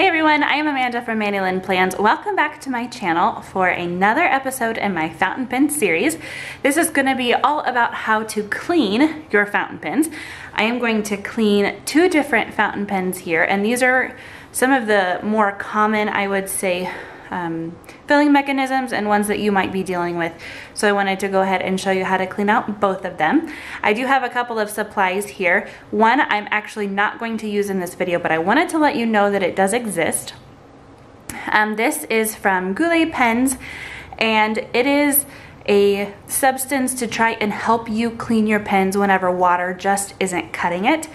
Hey everyone, I am Amanda from Mandy Lynn Plans. Welcome back to my channel for another episode in my fountain pen series. This is going to be all about how to clean your fountain pens. I am going to clean two different fountain pens here, and these are some of the more common, I would say, filling mechanisms and ones that you might be dealing with. So I wanted to go ahead and show you how to clean out both of them. I do have a couple of supplies here. One I'm actually not going to use in this video, but I wanted to let you know that it does exist. This is from Goulet Pens, and it is a substance to try and help you clean your pens whenever water just isn't cutting it.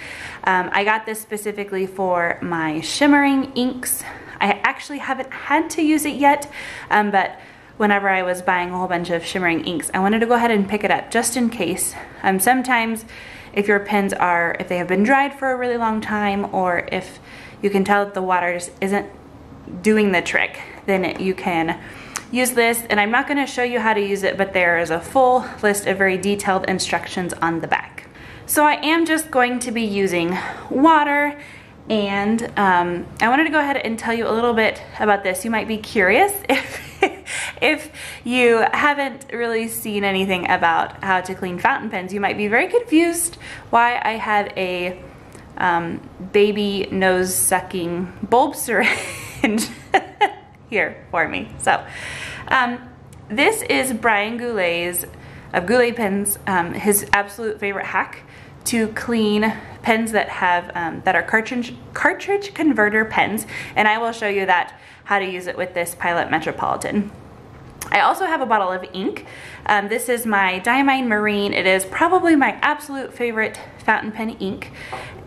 I got this specifically for my shimmering inks. I actually haven't had to use it yet, but whenever I was buying a whole bunch of shimmering inks, I wanted to go ahead and pick it up just in case. Sometimes if your pens are, if they have been dried for a really long time, or if you can tell that the water just isn't doing the trick, then you can use this. And I'm not going to show you how to use it, but there is a full list of very detailed instructions on the back. So I am just going to be using water. And I wanted to go ahead and tell you a little bit about this. You might be curious if you haven't really seen anything about how to clean fountain pens. You might be very confused why I have a baby nose sucking bulb syringe here for me. So this is Brian Goulet's of Goulet Pens, his absolute favorite hack to clean pens that have that are cartridge converter pens, and I will show you that how to use it with this Pilot Metropolitan. I also have a bottle of ink. This is my Diamond Marine. It is probably my absolute favorite fountain pen ink,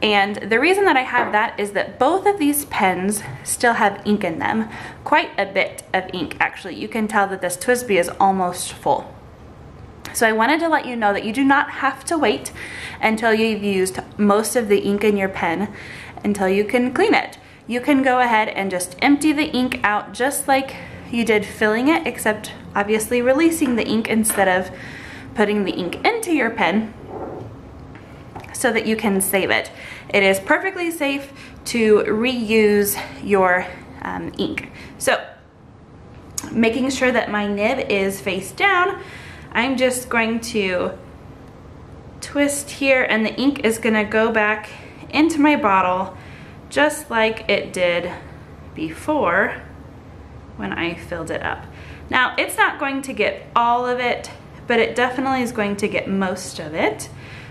and the reason that I have that is that both of these pens still have ink in them. Quite a bit of ink, actually. You can tell that this TWSBI is almost full. So I wanted to let you know that you do not have to wait until you've used most of the ink in your pen until you can clean it. You can go ahead and just empty the ink out just like you did filling it, except obviously releasing the ink instead of putting the ink into your pen so that you can save it. It is perfectly safe to reuse your ink. So making sure that my nib is face down, I'm just going to twist here, and the ink is going to go back into my bottle just like it did before when I filled it up. Now, it's not going to get all of it, but it definitely is going to get most of it.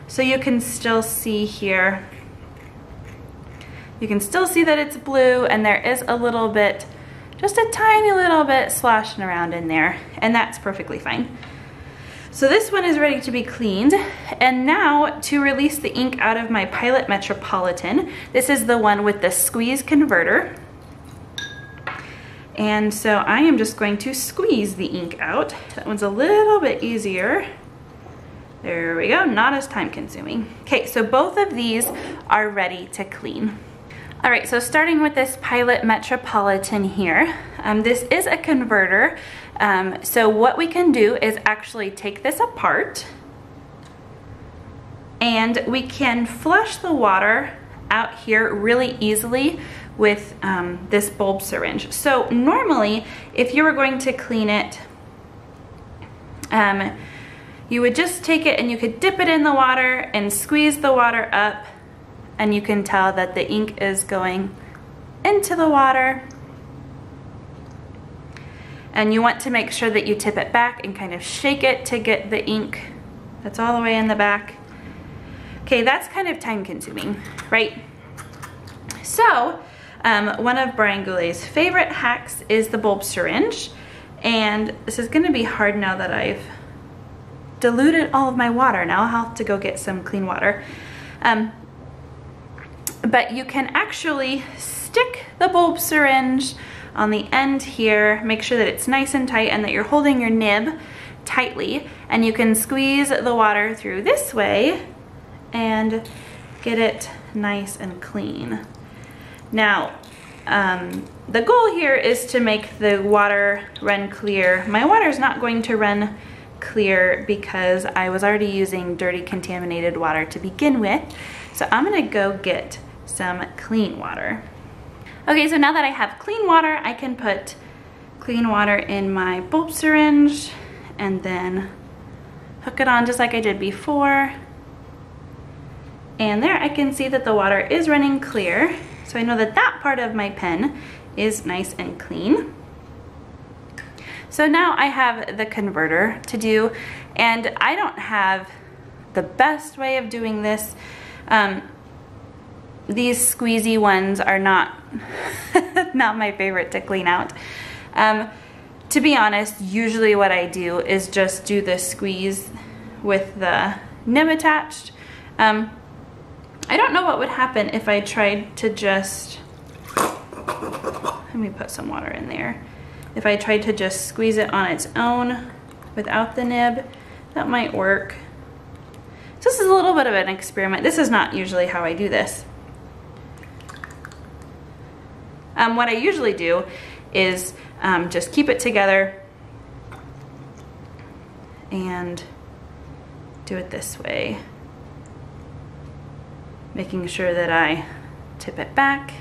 So you can still see here, you can still see that it's blue, and there is a little bit, just a tiny little bit sloshing around in there, and that's perfectly fine. So this one is ready to be cleaned, and now to release the ink out of my Pilot Metropolitan. This is the one with the squeeze converter. And so I am just going to squeeze the ink out. That one's a little bit easier. There we go, not as time consuming. Okay, so both of these are ready to clean. All right, so starting with this Pilot Metropolitan here, this is a converter. So what we can do is actually take this apart, and we can flush the water out here really easily with this bulb syringe. So normally, if you were going to clean it, you would just take it and you could dip it in the water and squeeze the water up, and you can tell that the ink is going into the water. And you want to make sure that you tip it back and kind of shake it to get the ink that's all the way in the back. Okay, that's kind of time consuming, right? So, one of Brian Goulet's favorite hacks is the bulb syringe. And this is gonna be hard now that I've diluted all of my water. Now I'll have to go get some clean water. But you can actually stick the bulb syringe on the end here, make sure that it's nice and tight and that you're holding your nib tightly, and you can squeeze the water through this way and get it nice and clean. Now, the goal here is to make the water run clear. My water is not going to run clear because I was already using dirty, contaminated water to begin with. So I'm gonna go get some clean water. Okay, so now that I have clean water, I can put clean water in my bulb syringe and then hook it on just like I did before. And there I can see that the water is running clear. So I know that that part of my pen is nice and clean. So now I have the converter to do, and I don't have the best way of doing this. These squeezy ones are not, not my favorite to clean out. To be honest, usually what I do is just do the squeeze with the nib attached. I don't know what would happen if I tried to just, let me put some water in there. If I tried to just squeeze it on its own without the nib, that might work. So this is a little bit of an experiment. This is not usually how I do this. What I usually do is just keep it together and do it this way, making sure that I tip it back.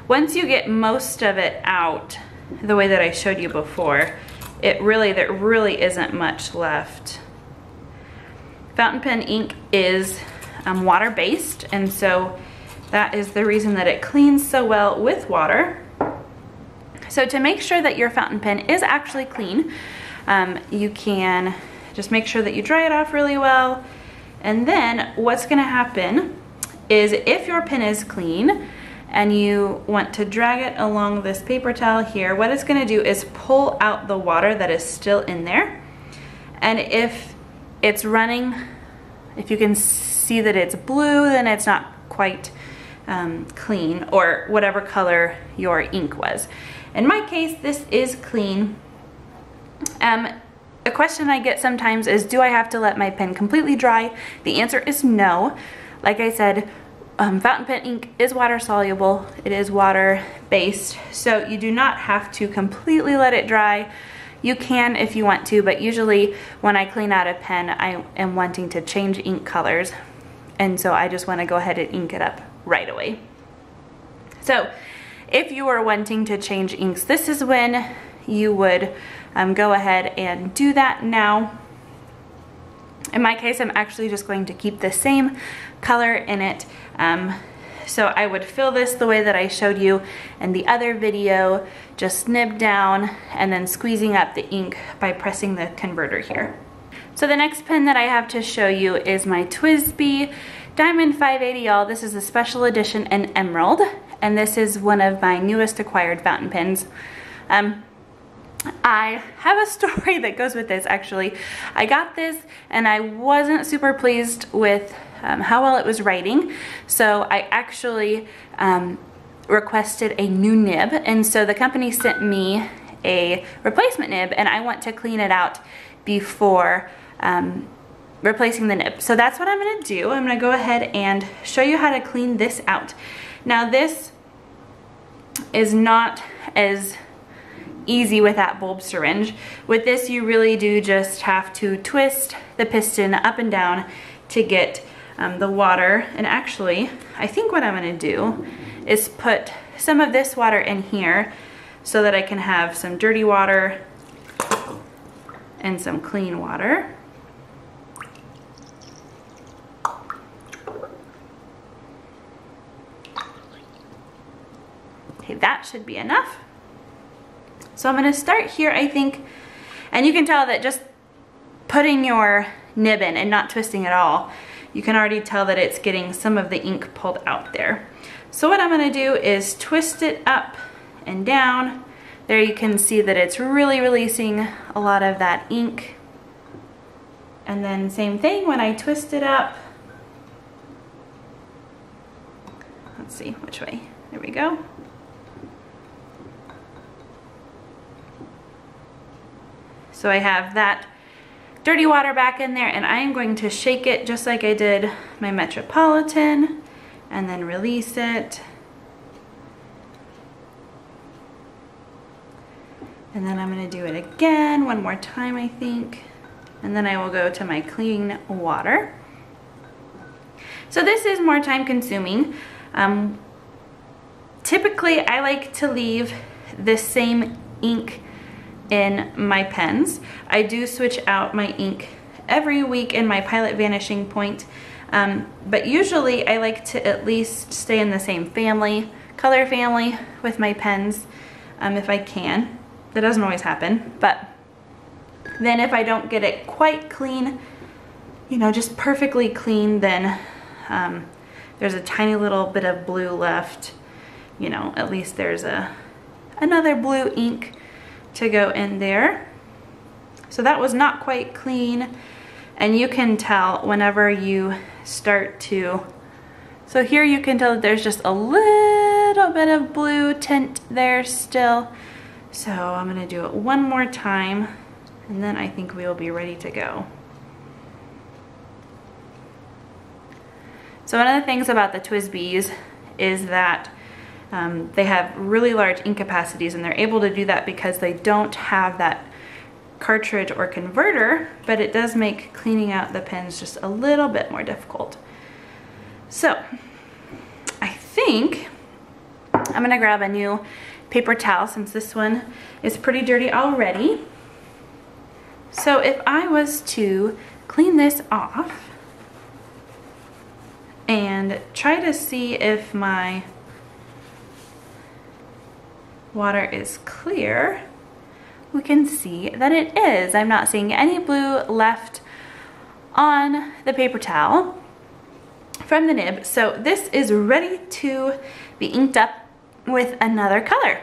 Once you get most of it out, the way that I showed you before, there really isn't much left. Fountain pen ink is water-based, and so that is the reason that it cleans so well with water. So to make sure that your fountain pen is actually clean, you can just make sure that you dry it off really well. And then what's gonna happen is if your pen is clean and you want to drag it along this paper towel here, what it's gonna do is pull out the water that is still in there. And if it's running, if you can see that it's blue, then it's not quite clean, or whatever color your ink was. In my case, this is clean. A question I get sometimes is, do I have to let my pen completely dry? The answer is no. Like I said, fountain pen ink is water soluble. It is water based, so you do not have to completely let it dry. You can if you want to, but usually when I clean out a pen, I am wanting to change ink colors, and so I just want to go ahead and ink it up right away. So if you are wanting to change inks, this is when you would go ahead and do that now. In my case, I'm actually just going to keep the same color in it. So I would fill this the way that I showed you in the other video, just nib down and then squeezing up the ink by pressing the converter here. So the next pen that I have to show you is my TWSBI Diamond 580, y'all. This is a special edition in emerald, and this is one of my newest acquired fountain pens. I have a story that goes with this, actually. I got this and I wasn't super pleased with how well it was writing, so I actually requested a new nib, and so the company sent me a replacement nib, and I want to clean it out before replacing the nib. So that's what I'm gonna do. I'm gonna go ahead and show you how to clean this out. Now this is not as easy with that bulb syringe. With this, you really do just have to twist the piston up and down to get the water. And actually, I think what I'm gonna do is put some of this water in here so that I can have some dirty water and some clean water. Okay, that should be enough. So I'm gonna start here, I think, and you can tell that just putting your nib in and not twisting at all, you can already tell that it's getting some of the ink pulled out there. So what I'm gonna do is twist it up and down. There you can see that it's really releasing a lot of that ink. And then same thing when I twist it up. Let's see, which way? There we go. So I have that dirty water back in there, and I am going to shake it just like I did my Metropolitan, and then release it. And then I'm gonna do it again one more time, I think. And then I will go to my clean water. So this is more time consuming. typically I like to leave the same ink in my pens. I do switch out my ink every week in my Pilot Vanishing Point, but usually I like to at least stay in the same family, color family with my pens if I can. That doesn't always happen, but then if I don't get it quite clean, you know, just perfectly clean, then there's a tiny little bit of blue left, you know, at least there's another blue ink to go in there. So that was not quite clean, and you can tell whenever you start to, so here you can tell that there's just a little bit of blue tint there still. So I'm gonna do it one more time, and then I think we will be ready to go. So one of the things about the TWSBIs is that they have really large ink capacities, and they're able to do that because they don't have that cartridge or converter, but it does make cleaning out the pens just a little bit more difficult. So I think I'm gonna grab a new paper towel since this one is pretty dirty already. So if I was to clean this off and try to see if my water is clear, we can see that it is. I'm not seeing any blue left on the paper towel from the nib. So this is ready to be inked up with another color.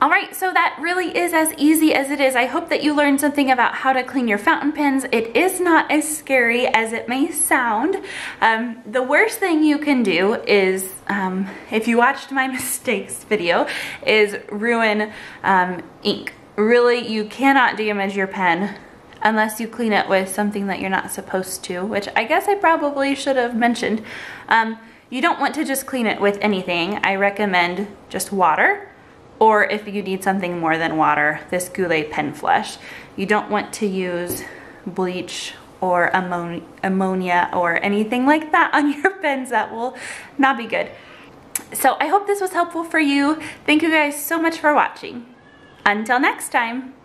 All right, so that really is as easy as it is. I hope that you learned something about how to clean your fountain pens. It is not as scary as it may sound. The worst thing you can do is, if you watched my mistakes video, is ruin ink. Really, you cannot damage your pen unless you clean it with something that you're not supposed to, which I guess I probably should have mentioned. You don't want to just clean it with anything. I recommend just water, or if you need something more than water, this Goulet pen flesh. You don't want to use bleach or ammonia or anything like that on your pens. That will not be good. So I hope this was helpful for you. Thank you guys so much for watching. Until next time.